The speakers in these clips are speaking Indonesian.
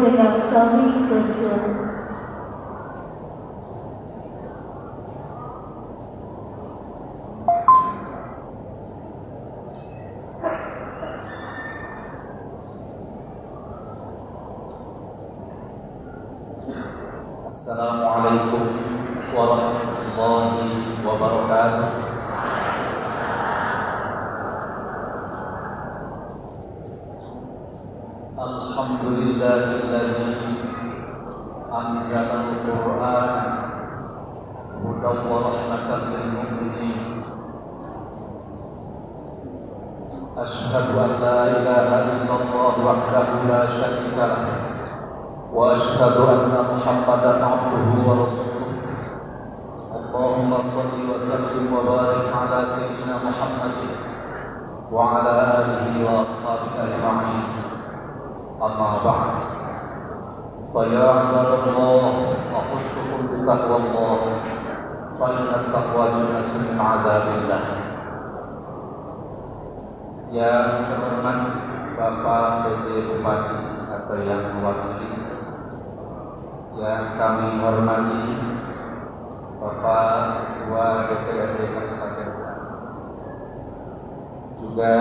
dengan kami bersama. Assalamualaikum warahmatullahi wabarakatuh. Alhamdulillahilladzi anzalal Qur'ana hudan wa rahmatan lil mu'minin. Asyhadu an la ilaha illallah wahdahu la syarika lah. Wa asyhadu anna Muhammadan abduhu wa rasuluh. Allahumma shalli wa sallim wa barik ala sayyidina Muhammadin wa ala alihi wa ashabihi ajma'in. Amma ba'd. Fa ya ibadallah, aqushukum bi taqwallah, fa inna taqwa jannatun min 'adzabillah. Yang terhormat Bapak PJ Bupati atau yang mewakili, yang kami hormati Bapak Ketua DPRD Kabupaten, juga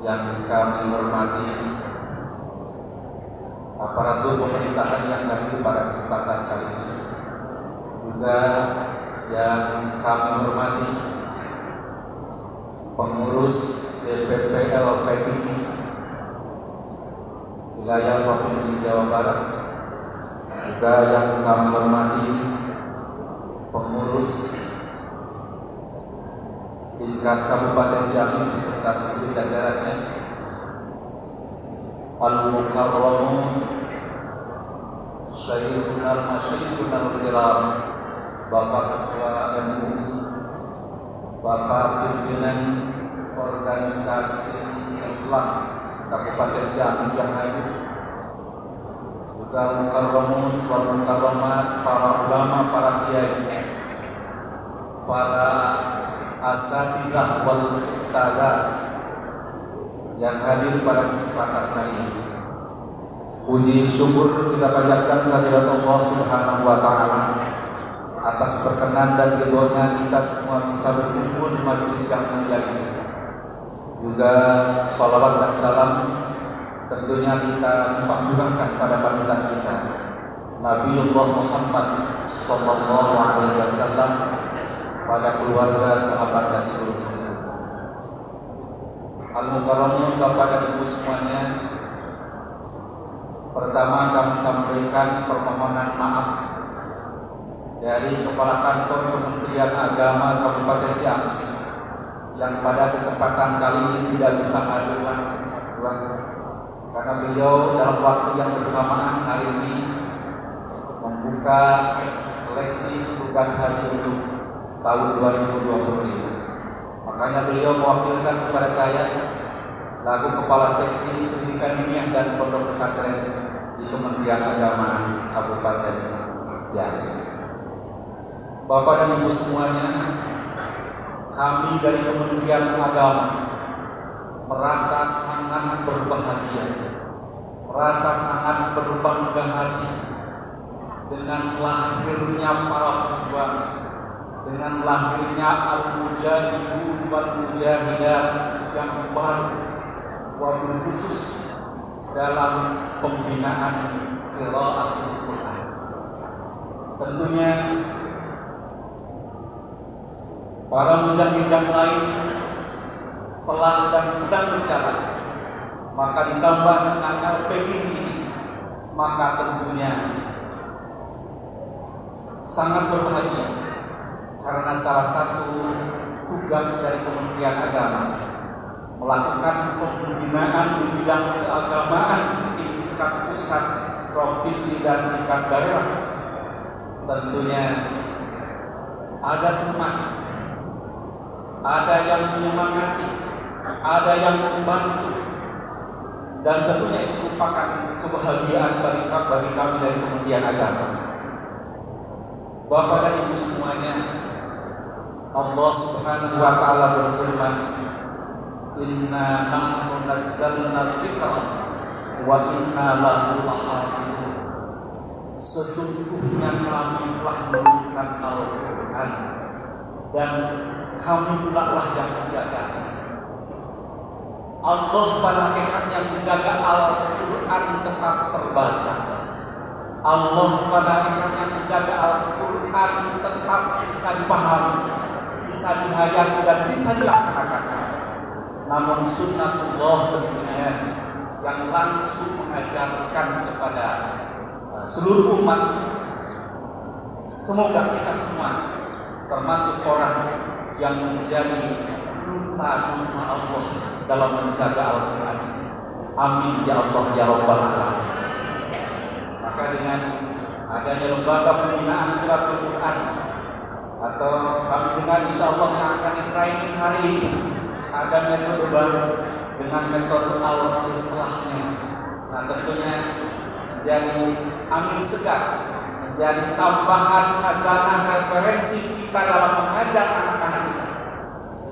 yang kami hormati aparatur pemerintahan yang hadir pada kesempatan kali ini, juga yang kami hormati pengurus DPP LPI wilayah Provinsi Jawa Barat, juga yang kami hormati pengurus tingkat Kabupaten Ciamis beserta seluruh jajarannya, Al-Mukarramun Syekhul Al-Masyikhul Al-Kiram, Bapak Ketua MUI, Bapak Pimpinan Organisasi Islam Kabupaten Ciamis yang hadir, juga Mukarramun wal Mukarramat, para ulama, para kiai, para asatidzah wal ustadzah yang hadir pada kesempatan kali ini. Puji syukur kita panjatkan kehadirat Allah Subhanahu wa taala atas perkenan dan ridhonya kita semua bisa berkumpul di majelis yang mulia ini. Juga salawat dan salam tentunya kita panjurkan pada panutan kita Nabiullah Muhammad sallallahu alaihi wasallam, pada keluarga, sahabat dan seluruh dunia. Al-Mukarramun, Bapak dan Ibu semuanya, pertama kami sampaikan permohonan maaf dari Kepala Kantor Kementerian Agama Kabupaten Ciamis yang pada kesempatan kali ini tidak bisa hadir karena beliau dalam waktu yang bersamaan hari ini membuka seleksi tugas haji untuk tahun 2020. Makanya beliau mewakilkan kepada saya laku Kepala Seksi Pendidikan Diniyah dan Pondok Pesantren di Kementerian Agama Kabupaten Ciamis. Bapak dan Ibu semuanya, kami dari Kementerian Agama merasa sangat berbahagia, merasa sangat berbangga hati dengan lahirnya para pejuang, dengan lahirnya al-mujahidun wal mujahidat yang baru, wabil khusus dalam pembinaan qiraatul Quran. Tentunya para mujahid yang lain telah dan sedang berjalan, maka ditambah dengan LPG ini, maka tentunya sangat berbahagia. Karena salah satu tugas dari Kementerian Agama melakukan pembinaan di bidang keagamaan di tingkat pusat, provinsi dan tingkat daerah. Tentunya ada teman, ada yang menyemangati, ada yang membantu, dan tentunya itu merupakan kebahagiaan bagi kami dari Kementerian Agama. Bapak dan Ibu semuanya, Allah Subhanahu wa taala berfirman, "Inna nahnu nazzalna dzikra wa inna lahu lahafidun. Sesungguhnya kami telah menurunkan Al-Quran dan kami pula lah yang menjaga. Allah pada hakikatnya menjaga Al-Quran tetap terbaca. Allah pada hakikatnya menjaga Al-Quran tetap bisa dipahami, bisa dihayati dan bisa dilaksanakan. Namun sunnatullah tentunya yang langsung mengajarkan kepada seluruh umat. Semoga kita semua termasuk orang yang menjadi duta-duta Allah dalam menjaga Al-Quran. Amin ya Allah ya Rabbal Alamin. Maka dengan adanya lembaga pembinaan Qiraatul Quran atau kami dengan insyaallah yang akan di-training hari ini, ada metode baru dengan metode al-islahnya. Nah tentunya menjadi angin segar, menjadi tambahan khazanah referensi kita dalam mengajar anak-anak kita.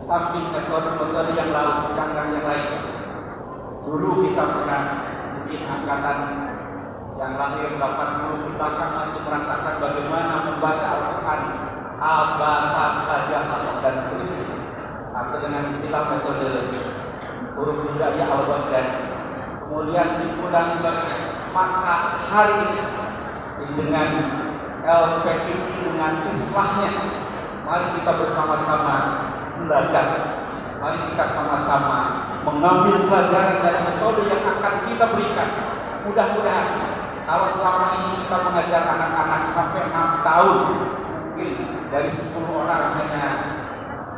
Samping metode-metode yang lain. Dulu kita pernah mungkin angkatan yang lahir 80 di belakang masih merasakan bagaimana membaca Al-Quran abata hajah dan seterusnya, atau dengan istilah metode huruf hijaiyah al-Baghdadi, kemudian tipu dan sebagainya. Maka hari ini dengan LPII dengan islahnya, mari kita bersama-sama belajar. Mari kita sama-sama mengambil pelajaran dari metode yang akan kita berikan. Mudah-mudahan kalau selama ini kita mengajar anak-anak sampai 6 tahun, mungkin dari 10 orang hanya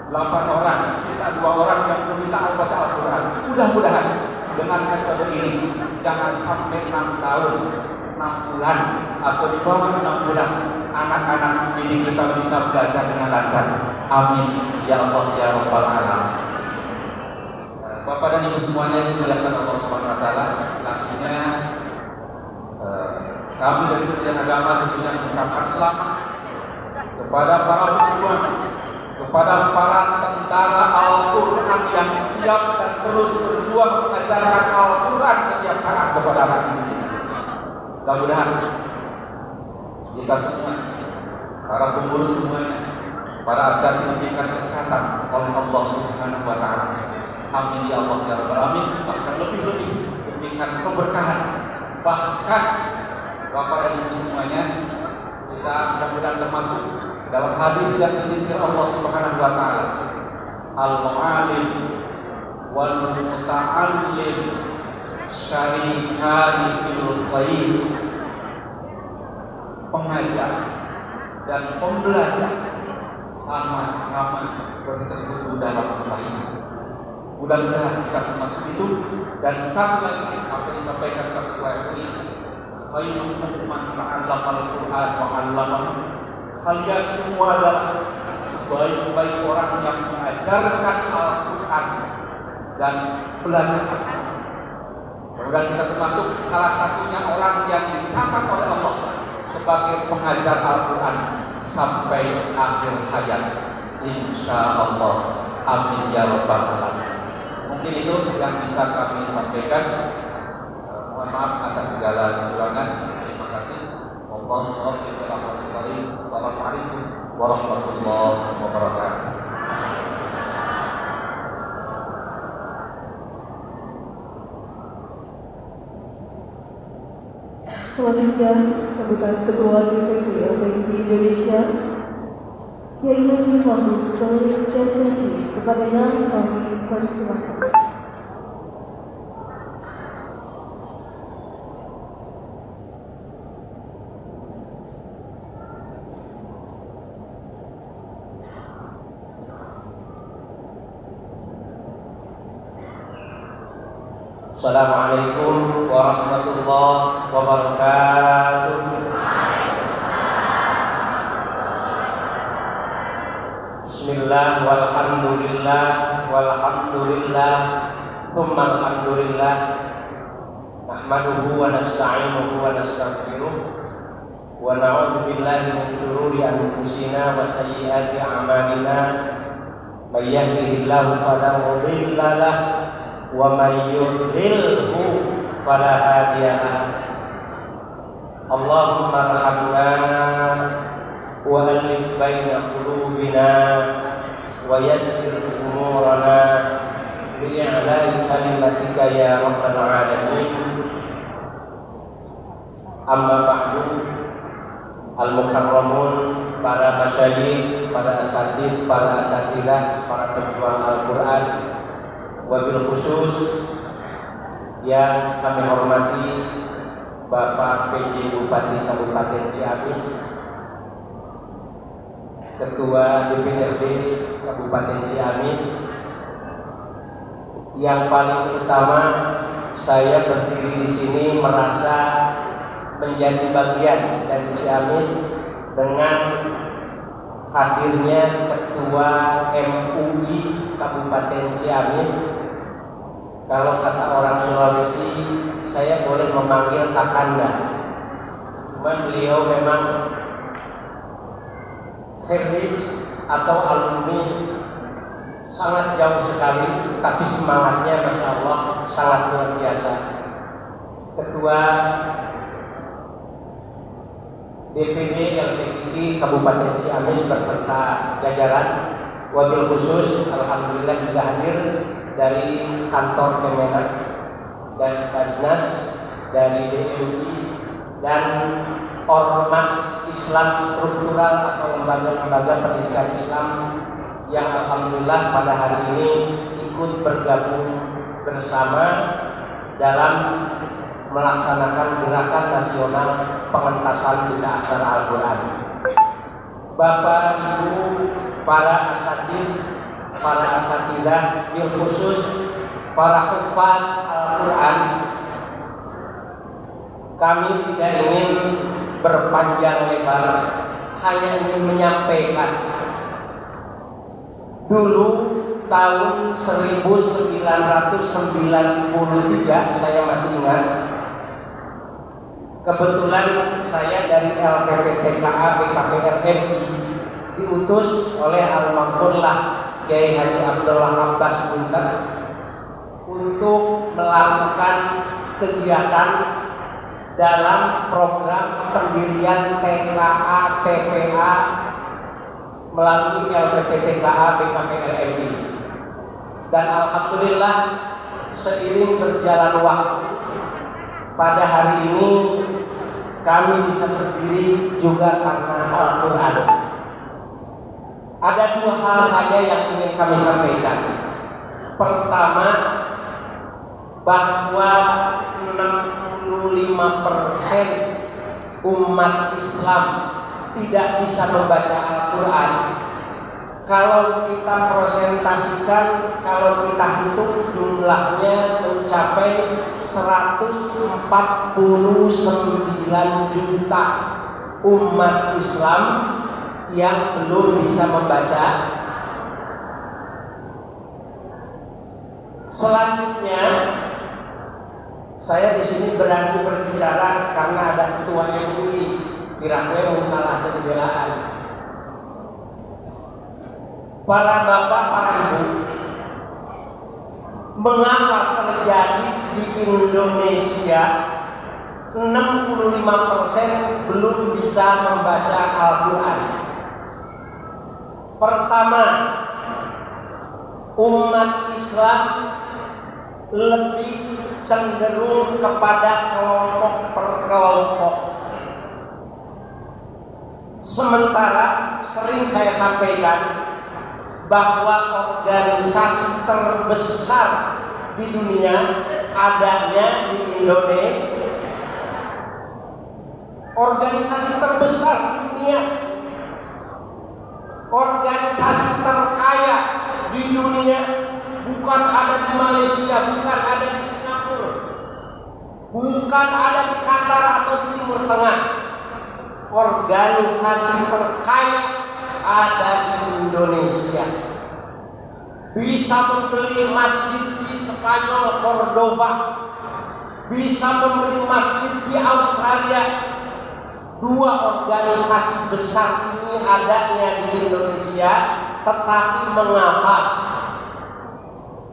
8 orang, sisa 2 orang yang belum bisa baca Al-Quran. Mudah-mudahan dengan metode ini jangan sampai 6 tahun, 6 bulan atau di bawah 6 bulan anak-anak ini kita bisa belajar dengan lancar. Amin ya Allah ya Rabbal Alamin. Bapak dan Ibu semuanya yang dimuliakan Allah Subhanahu wa taala, selanjutnya kami dari Kementerian Agama tentunya mengucapkan selamat kepada para pejuang, kepada para tentara Al-Quran yang siap dan terus berjuang mengajarkan Al-Quran setiap saat kepada anak ini. Mudah-mudahan kita semua, para pengurus semuanya, para asal diberikan kesehatan oleh Allah Subhanahu wa taala. Amin ya Allah ya Rabbal Alamin. Bahkan lebih-lebih diberikan keberkahan. Bahkan Bapak dan Ibu semuanya, kita mudah-mudahan termasuk dalam hadis yang disintir Allah Subhanahu wa taala. Al-mu'alim wal muta'allim syarikani fil khair. Pengajar dan pembelajar sama-sama bersekutu dalam kebaikan. Mudah-mudahan kita termasuk itu. Dan satu lagi apa yang disampaikan Ketua MUI, khairukum man ta'allama al-Qur'an wa 'allamahu. Kalian semua adalah sebaik-baik orang yang mengajarkan Al-Quran dan belajar Al-Quran. Kemudian kita termasuk salah satunya orang yang dicatat oleh Allah sebagai pengajar Al-Quran sampai akhir hayat, insya Allah. Amin ya Rabbal Alamin. Mungkin itu yang bisa kami sampaikan. Mohon maaf atas segala kekurangan. Terima kasih. Assalamualaikum warahmatullahi wabarakatuh. Selanjutnya, sambutan Ketua DPP LPII Indonesia, Kiai Haji Muhammad Soleh Jarkaji, kepadanya kami persilakan. Assalamualaikum warahmatullahi wabarakatuh. Bismillah walhamdulillah walhamdulillah thumma alhamdulillah nahmaduhu wa nasta'inuhu wa nastaghfiruh wa na'udzu billahi min shururi anfusina wa sayyiati a'malina may yahdihillahu fala mudilla lahu wa may yudlilhu فلا هادي له. اللهم ارحمنا وألف بين قلوبنا ويسر أمورنا بإعلاء كلمتك يا رب العالمين. Amma ba'du, al-mukarramun, para masyayikh, para asatidz, para asatidah, para pejuang Al-Quran, wabil khusus yang kami hormati Bapak PJ Bupati Kabupaten Ciamis, Ketua DPRD Kabupaten Ciamis. Yang paling utama, saya berdiri di sini merasa menjadi bagian dari Ciamis dengan hadirnya Ketua MUI Kabupaten Ciamis. Kalau kata orang Sulawesi, saya boleh memanggil Kakanda. Cuman beliau memang heritage atau alumni sangat jauh sekali, tapi semangatnya Masya Allah sangat luar biasa. Ketua DPD LPPI Kabupaten Ciamis beserta jajaran, wabil khusus alhamdulillah juga hadir dari kantor Kemenak dan Basnas, dari DMI dan ormas Islam struktural atau lembaga-lembaga pendidikan Islam yang alhamdulillah pada hari ini ikut bergabung bersama dalam melaksanakan gerakan nasional pengentasan buta aksara Al-Quran. Bapak, Ibu, para asatidz, para asatidah, bil khusus para hufaz Al-Quran, kami tidak ingin berpanjang lebar, hanya ingin menyampaikan dulu tahun 1993 saya masih ingat. Kebetulan saya dari LPPTKA BKPRMI diutus oleh Almarhumlah Kiai Haji Abdullah Abbas Buntar untuk melakukan kegiatan dalam program pendirian TKA TPA melalui LPPTKA BKPRMI. Dan alhamdulillah seiring berjalan waktu, pada hari ini kami bisa berdiri juga karena Al-Quran. Ada dua hal saja yang ingin kami sampaikan. Pertama, bahwa 65% umat Islam tidak bisa membaca Al-Quran. Kalau kita presentasikan, kalau kita hitung jumlahnya mencapai 149 juta umat Islam yang belum bisa membaca. Selanjutnya, saya di sini berani berbicara karena ada ketua MUI, kira-kira masalah kebelaan. Para bapak, para ibu, mengapa terjadi di Indonesia 65% belum bisa membaca Al-Quran? Pertama, umat Islam lebih cenderung kepada kelompok per kelompok. Sementara sering saya sampaikan bahwa organisasi terbesar di dunia adanya di Indonesia. Organisasi terbesar di dunia, organisasi terkaya di dunia, bukan ada di Malaysia, bukan ada di Singapura, bukan ada di Qatar atau di Timur Tengah. Organisasi terkaya ada di Indonesia. Bisa membeli masjid di Spanyol, Cordova, bisa membeli masjid di Australia. Dua organisasi besar ini adanya di Indonesia, tetapi mengapa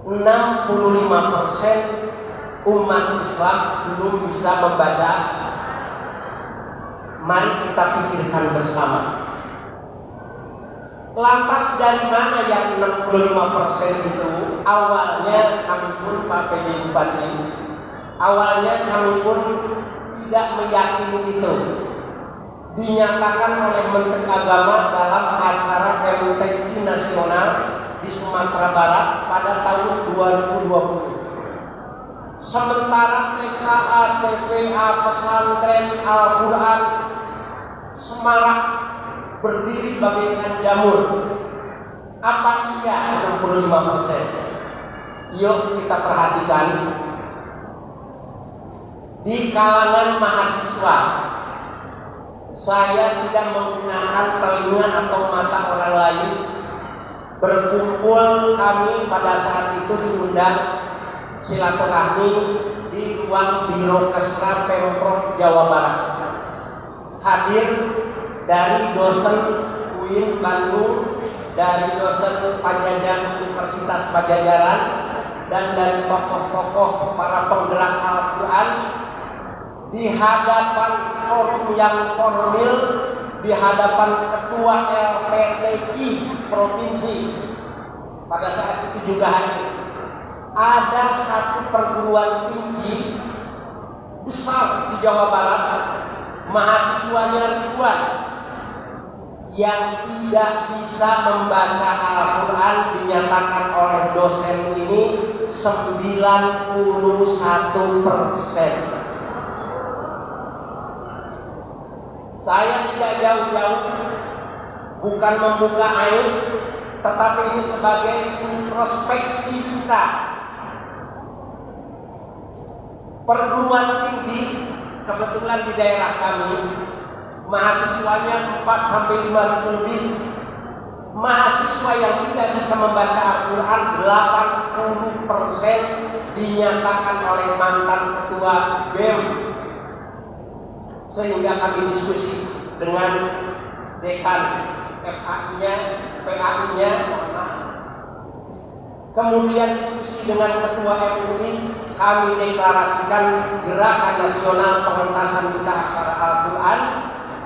65% umat Islam belum bisa membaca. Mari kita pikirkan bersama. Lantas dari mana yang 65% itu? Awalnya kami pun Pak PJ Bupati, awalnya kami pun tidak meyakini itu. Dinyatakan oleh Menteri Agama dalam acara MTQ Nasional di Sumatera Barat pada tahun 2020. Sementara TKA, TPA, pesantren, Al-Quran semarak berdiri bagaikan jamur. Apa iya 65%? Yuk kita perhatikan. Di kalangan mahasiswa, saya tidak menggunakan telinga atau mata orang lain. Berkumpul kami pada saat itu diundang silaturahmi di ruang Biro Kesra Pemprov Jawa Barat. Hadir dari dosen UIN Bandung, dari dosen Pajajaran Universitas Pajajaran, dan dari tokoh-tokoh para penggerak Al-Quran di hadapan forum yang formil, di hadapan ketua LPTI provinsi. Pada saat itu juga hadir. Ada satu perguruan tinggi besar di Jawa Barat, mahasiswanya ribuan, yang tidak bisa membaca Al-Quran dinyatakan oleh dosen ini 91%. Saya tidak jauh-jauh, bukan membuka aib, tetapi ini sebagai introspeksi kita. Perguruan tinggi kebetulan di daerah kami mahasiswanya 4-5 lebih. Mahasiswa yang tidak bisa membaca Al-Quran 80% dinyatakan oleh mantan ketua BEM. Sehingga kami diskusi dengan dekan FAI-nya, PAI-nya, kemudian diskusi dengan ketua MUI, kami deklarasikan Gerakan Nasional Pengentasan Buta Aksara Al-Quran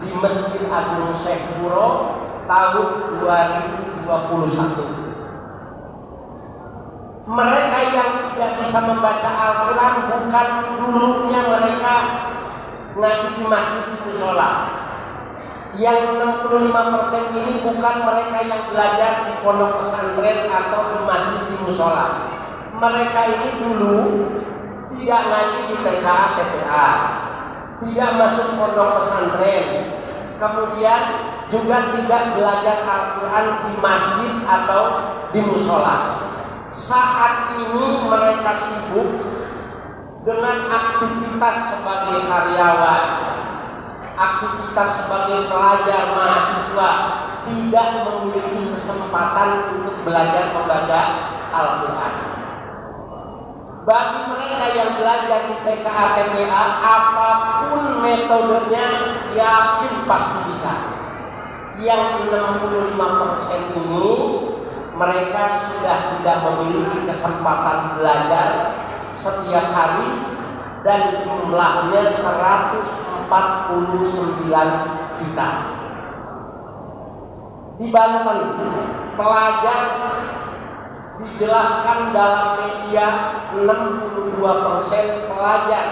di Masjid Agung Syekh Puro tahun 2021. Mereka yang tidak bisa membaca Al-Quran bukan dulunya mereka ngaji di masjid di musola. Yang 65% ini bukan mereka yang belajar di pondok pesantren atau di masjid di musola. Mereka ini dulu tidak ngaji di TKA, TPA, tidak masuk pondok pesantren, kemudian juga tidak belajar Al-Quran di masjid atau di musola. Saat ini mereka sibuk dengan aktivitas sebagai karyawan, aktivitas sebagai pelajar mahasiswa, tidak memiliki kesempatan untuk belajar membaca Al-Quran. Bagi mereka yang belajar di TKA, TPA, apapun metodenya, yakin pasti bisa. Yang 65% ini mereka sudah tidak memiliki kesempatan belajar setiap hari, dan jumlahnya 149 juta. Di Banten, pelajar dijelaskan dalam media 62% pelajar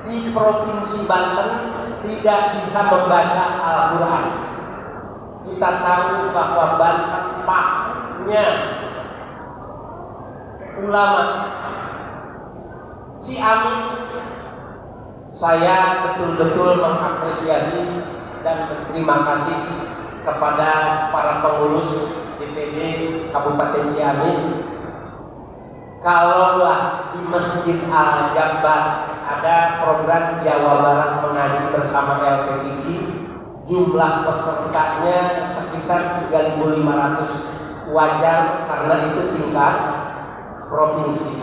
di Provinsi Banten tidak bisa membaca Al-Quran. Kita tahu bahwa Banten paknya ulama. Ciamis, saya betul-betul mengapresiasi dan berterima kasih kepada para pengurus DPD Kabupaten Ciamis. Kalaulah di Masjid Al-Jabar ada program Jawa Barat mengaji bersama LPTI, jumlah pesertanya sekitar 3.500, wajar karena itu tingkat provinsi.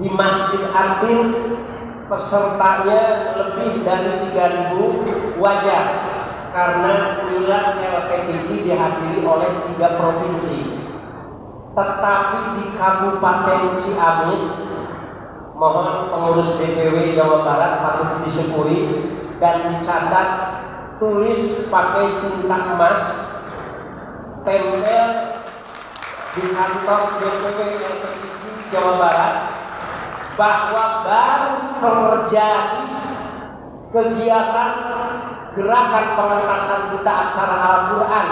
Di Masjid Adin pesertanya lebih dari 3.000, wajar karena milad LPTI dihadiri oleh 3 provinsi. Tetapi di Kabupaten Ciamis Mohon pengurus DPW Jawa Barat patut disyukuri dan dicatat, tulis pakai tinta emas, tempel di kantor DPW LPIJ Jawa Barat bahwa baru terjadi kegiatan gerakan pengentasan buta aksara Al-Quran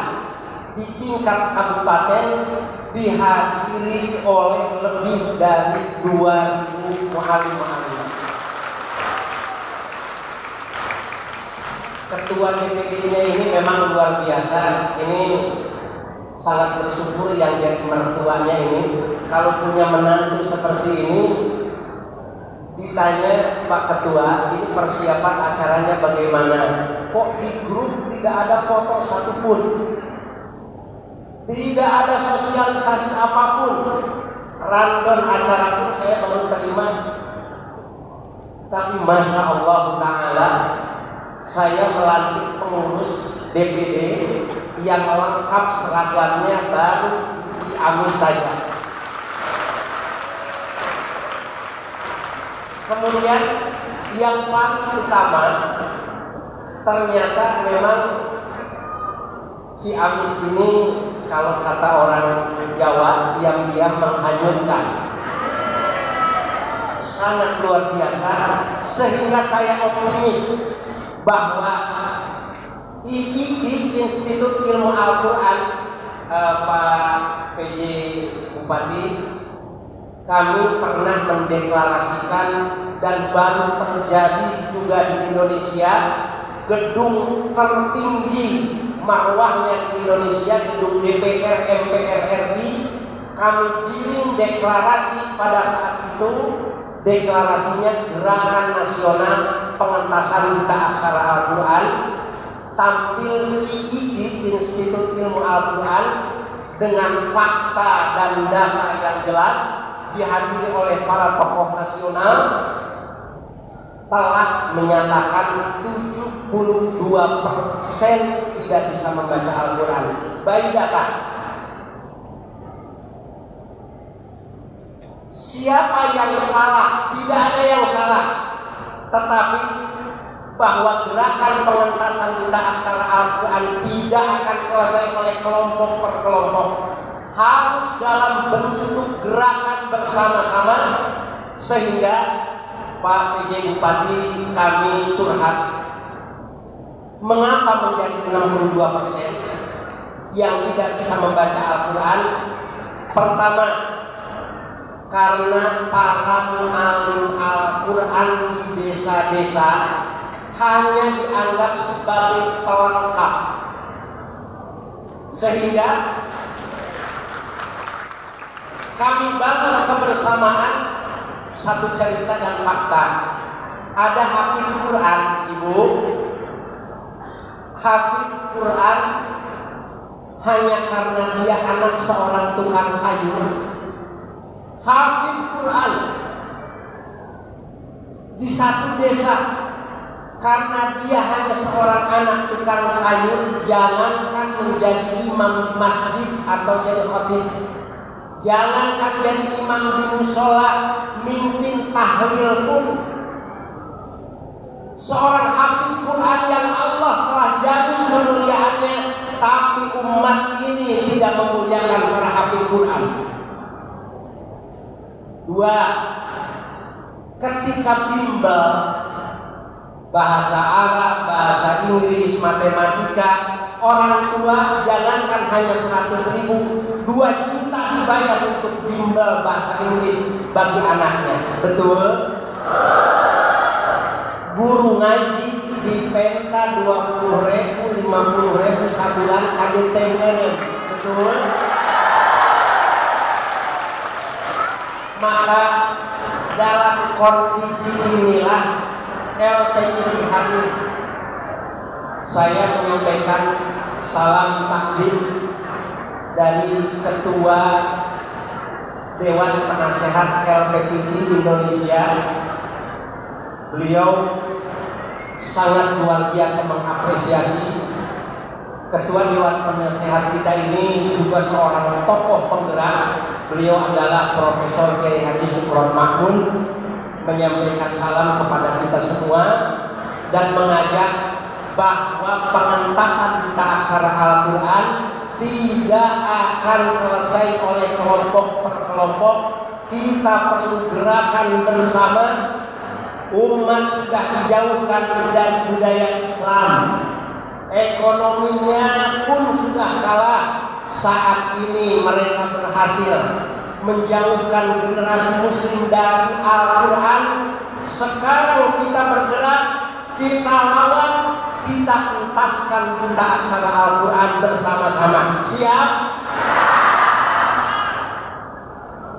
di tingkat kabupaten dihadiri oleh lebih dari 2.000 muallim-muallim. Ketua DPD-nya ini memang luar biasa. Ini sangat bersyukur yang jadi mertuanya ini. Kalau punya menantu seperti ini, ditanya Pak Ketua, ini persiapan acaranya bagaimana? Kok di grup tidak ada foto satupun? Tidak ada sosialisasi apapun. Random acara pun saya baru terima. Tapi Masya Allah Ta'ala, saya melantik pengurus DPD yang lengkap seragamnya baru di Ciamis saja. Kemudian yang paling utama, ternyata memang Ciamis ini kalau kata orang Jawa diam-diam menghanyutkan, sangat luar biasa, sehingga saya optimis bahwa III Institut Ilmu Al-Quran, Pak PJ Bupati, kami pernah mendeklarasikan dan baru terjadi juga di Indonesia, gedung tertinggi marwahnya di Indonesia, gedung DPR MPR RI, kami kirim deklarasi pada saat itu. Deklarasinya Gerakan Nasional Pengentasan Buta Aksara Al-Quran, tampil III Institut Ilmu Al-Quran dengan fakta dan data yang jelas, dihadiri oleh para tokoh nasional, telah menyatakan 72% tidak bisa membaca Al-Quran. By data. Siapa yang salah? Tidak ada yang salah. Tetapi bahwa gerakan pengentasan buta aksara Al-Quran tidak akan selesai oleh kelompok per kelompok. Harus dalam bentuk gerakan bersama-sama, sehingga Pak PJ Bupati kami curhat. Mengapa menjadi 62% yang tidak bisa membaca Al-Quran? Pertama, karena para muallim Al-Quran di desa-desa hanya dianggap sebagai pelengkap, sehingga kami bangun kebersamaan. Satu cerita dan fakta, ada hafid Quran, Ibu. Hafid Quran hanya karena dia anak seorang tukang sayur. Hafid Quran di satu desa, karena dia hanya seorang anak tukang sayur, jangankan menjadi imam di masjid atau jadi khatib, jangankan jadi imam di musola, mimpin tahlil pun. Seorang hafid Quran yang Allah telah jamin kemuliaannya, tapi umat ini tidak memuliakan para hafid Quran. Dua, ketika bimbel bahasa Arab, bahasa Inggris, matematika, orang tua jangankan hanya 100.000, 2 juta dibayar untuk bimbel bahasa Inggris bagi anaknya. Betul? Guru ngaji di Penta 20.000, 50.000 sabulan KJT meren. Betul? Maka dalam kondisi inilah LPIJ hadir. Saya menyampaikan salam takdim dari Ketua Dewan Penasehat LPIJ Indonesia. Beliau sangat luar biasa mengapresiasi. Ketua Dewan Penasehat kita ini juga seorang tokoh penggerak. Beliau adalah Profesor Kiai Haji Sukron Makmun, menyampaikan salam kepada kita semua dan mengajak bahwa pengentasan buta aksara Al-Quran tidak akan selesai oleh kelompok per kelompok. Kita perlu gerakan bersama. Umat sudah dijauhkan dari budaya Islam, ekonominya pun sudah kalah. Saat ini mereka berhasil menjauhkan generasi muslim dari Al-Quran. Sekarang kita bergerak, kita lawan, kita tuntaskan buta aksara Al-Quran bersama-sama. Siap?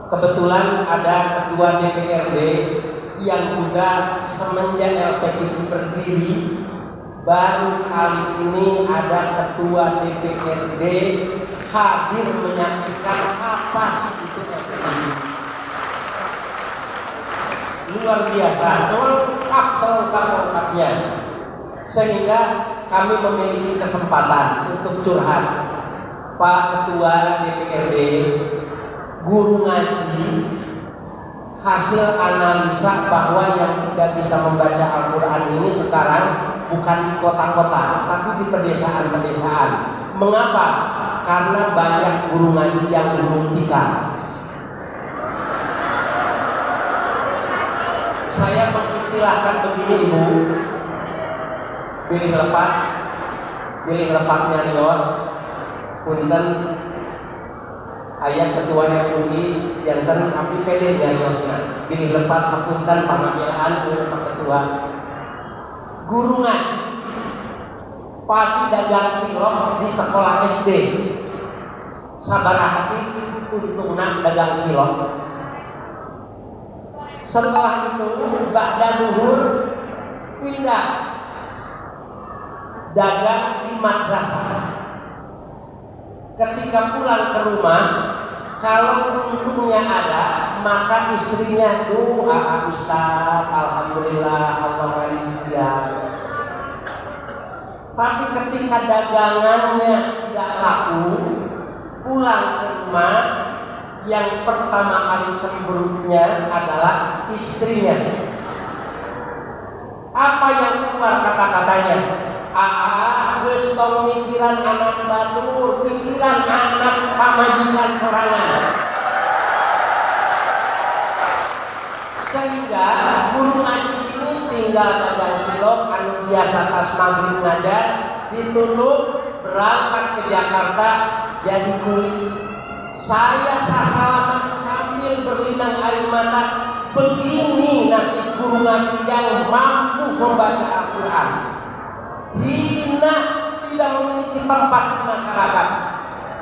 Kebetulan ada ketua DPRD yang juga semenjak LPTI berdiri, baru kali ini ada ketua DPRD hadir menyaksikan apa sih itu LPTI. Luar biasa, lengkap selengkap-lengkapnya. Sehingga kami memiliki kesempatan untuk curhat. Pak Ketua DPRD, guru ngaji, hasil analisa bahwa yang tidak bisa membaca Al-Quran ini sekarang bukan di kota-kota, tapi di pedesaan-pedesaan. Mengapa? Karena banyak guru ngaji yang membuktikan. Saya mengistilahkan begini, Ibu, pilih lepatnya Rios, punten ayat ketua MUI jantan abdi pede Riosna, pilih lepat hapunten pamajian Pak Ketua. Guru ngaji pati dagang cilok di sekolah SD, sabaraha sih untungna dagang cilok. Setelah itu ba'da duhur pindah dagang di madrasah. Ketika pulang ke rumah, kalau untungnya ada, maka istrinya doa, Ustaz, alhamdulillah Allah rizkiya. Tapi ketika dagangannya tidak laku, pulang ke rumah, yang pertama kali cemberutnya adalah istrinya. Apa yang keluar kata-katanya? Geus tong mikiran anak batur, pikiran anak pamajikan sorangan. Sehingga guru ngaji ini tinggal dagang cilok anu biasa tas maghrib ngajar, ditutup berangkat ke Jakarta jadi kulit. Saya sasalaman sambil berlinang air mata. Begini nasib guru ngaji yang mampu membaca Al-Quran. Hina, tidak memiliki tempat di masyarakat.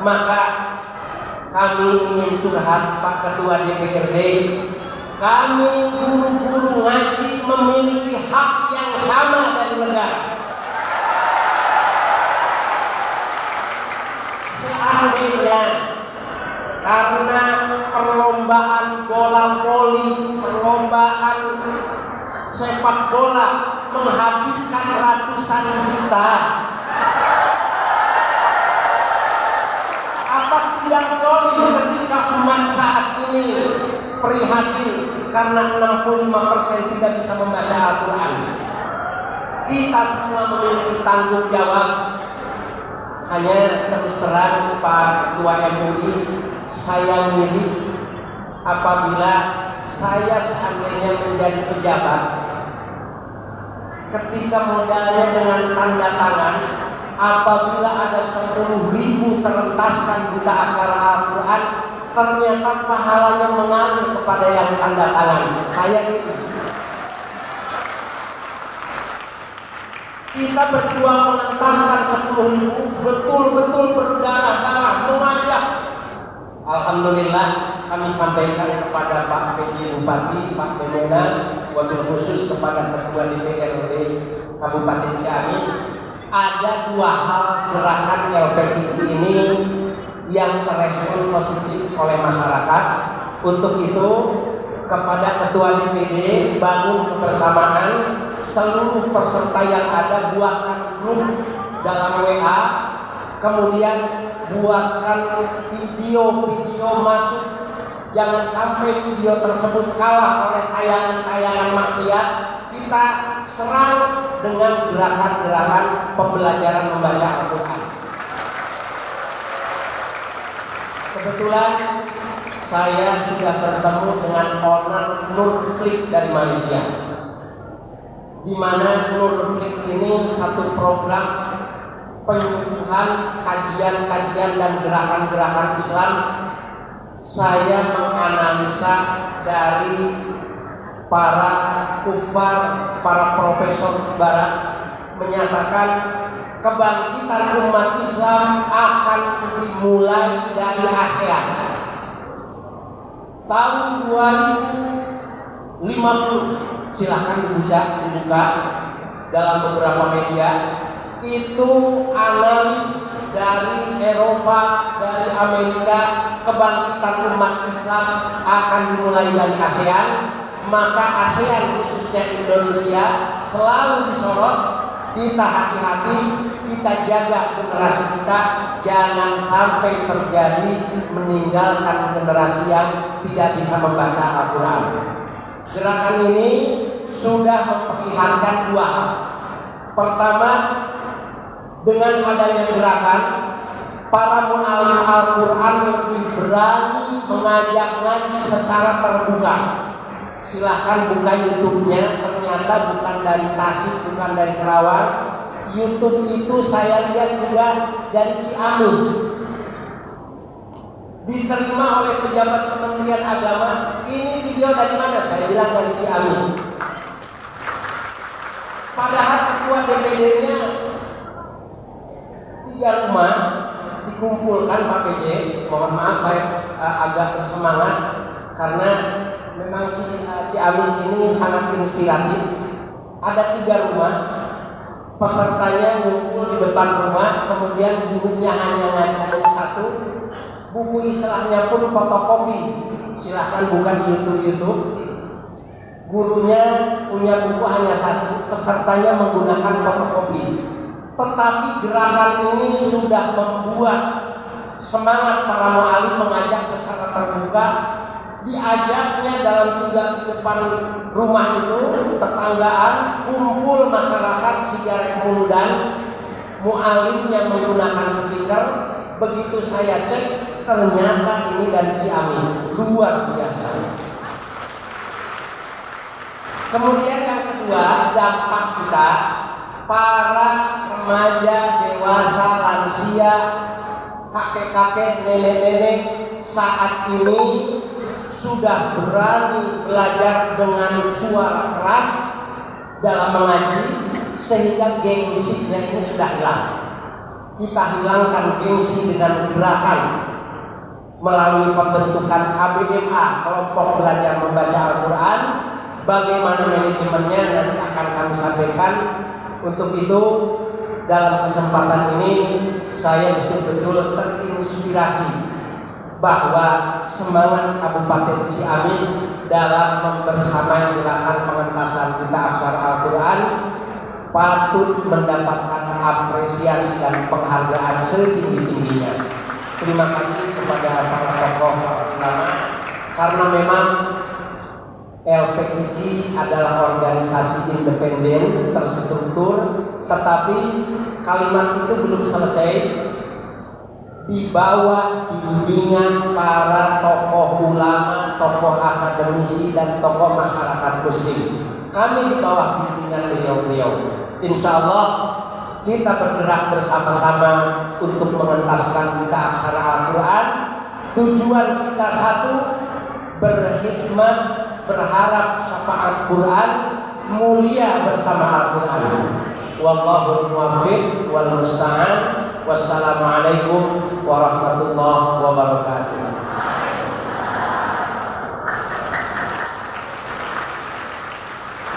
Maka kami ingin curhat Pak Ketua DPRD, kami guru-guru ngaji memiliki hak yang sama dari negara. Seandainya karena perlombaan bola voli, perlombaan sepak bola menghabiskan ratusan juta, apa tidak boleh ketika umat saat ini prihatin karena 65% tidak bisa membaca Al-Quran? Kita semua memiliki tanggung jawab. Hanya terus terang Pak Ketua MUI, saya milih apabila saya seandainya menjadi pejabat, ketika modalnya dengan tanda tangan, apabila ada 10.000 terentaskan buta aksara Al-Quran, ternyata pahalanya mengalir kepada yang tanda tangan. Saya itu. Kita berjuang mengentaskan 10.000, betul-betul berdarah-darah mengajak. Alhamdulillah kami sampaikan kepada Pak PJ Bupati, Pak Memena, wabil khusus kepada Ketua DPRD Kabupaten Ciamis, ada 2 hal gerakan LPTI ini yang terrespon positif oleh masyarakat. Untuk itu kepada Ketua DPD, bangun kebersamaan, seluruh peserta yang ada buatkan grup dalam WA, kemudian buatkan video-video masuk Jangan sampai video tersebut kalah oleh tayangan-tayangan maksiat. Kita serang dengan gerakan-gerakan pembelajaran membaca Al-Quran. Kebetulan saya sudah bertemu dengan owner Nurklik dari Malaysia, di mana Nurklik ini satu program penyuluhan kajian-kajian dan gerakan-gerakan Islam. Saya menganalisa dari para kufar, para profesor barat menyatakan kebangkitan umat Islam akan dimulai dari ASEAN. Tahun 2050, silahkan dibuka dalam beberapa media. Itu analis dari Eropa, dari Amerika, kebangkitan umat Islam akan dimulai dari ASEAN. Maka ASEAN khususnya Indonesia selalu disorot. Kita hati-hati, kita jaga generasi kita, jangan sampai terjadi meninggalkan generasi yang tidak bisa membaca Al-Quran. Gerakan ini sudah memperlihatkan dua hal. Pertama, dengan adanya gerakan, para mu'alim Al-Quran lebih berani mengajak ngaji secara terbuka. Silahkan buka YouTube-nya, ternyata bukan dari Tasik, bukan dari Kerawang. YouTube itu saya lihat juga dari Ciamis. Diterima oleh pejabat Kementerian Agama. Ini video dari mana? Saya bilang dari Ciamis. Padahal ketua DPD-nya 3 rumah dikumpulkan Pak PJ. Mohon maaf saya agak bersemangat karena memang Ciamis ini sangat inspiratif. Ada 3 rumah, pesertanya ngumpul di depan rumah, kemudian gurunya hanya satu, buku Islamnya pun fotokopi. Silahkan buka di YouTube. Gurunya punya buku hanya satu, pesertanya menggunakan fotokopi. Tetapi gerakan ini sudah membuat semangat para mu'alim mengajak secara terbuka. Diajaknya dalam 3 di depan rumah itu, tetanggaan, kumpul masyarakat Sigarek Mundan, mu'alimnya menggunakan speaker. Begitu saya cek, ternyata ini dari Ciamis, luar biasa. Kemudian yang kedua, dampak kita, para remaja, dewasa, lansia, kakek-kakek, nenek-nenek saat ini sudah berani belajar dengan suara keras dalam mengaji, sehingga gengsinya ini sudah hilang. Kita hilangkan gengsi dengan gerakan melalui pembentukan KBMA, kelompok belajar membaca Al-Quran. Bagaimana manajemennya nanti akan kami sampaikan. Untuk itu dalam kesempatan ini saya betul-betul terinspirasi bahwa semangat Kabupaten Ciamis dalam membersamai gerakan pengentasan kitab aksara Al-Quran patut mendapatkan apresiasi dan penghargaan setinggi-tingginya. Terima kasih kepada para tokoh ulama, karena memang LPIJ adalah organisasi independen terstruktur, tetapi kalimat itu belum selesai. Di bawah bimbingan para tokoh ulama, tokoh akademisi, dan tokoh masyarakat muslim. Kami di bawah bimbingan beliau-beliau. Insya Allah kita bergerak bersama-sama untuk mengentaskan kitab aksara Al-Quran. Tujuan kita satu, berhikmat, berharap syafaat Quran, mulia bersama Al-Quran. Wallahu muwaffiq wal musta'an. Wassalamualaikum warahmatullahi wabarakatuh.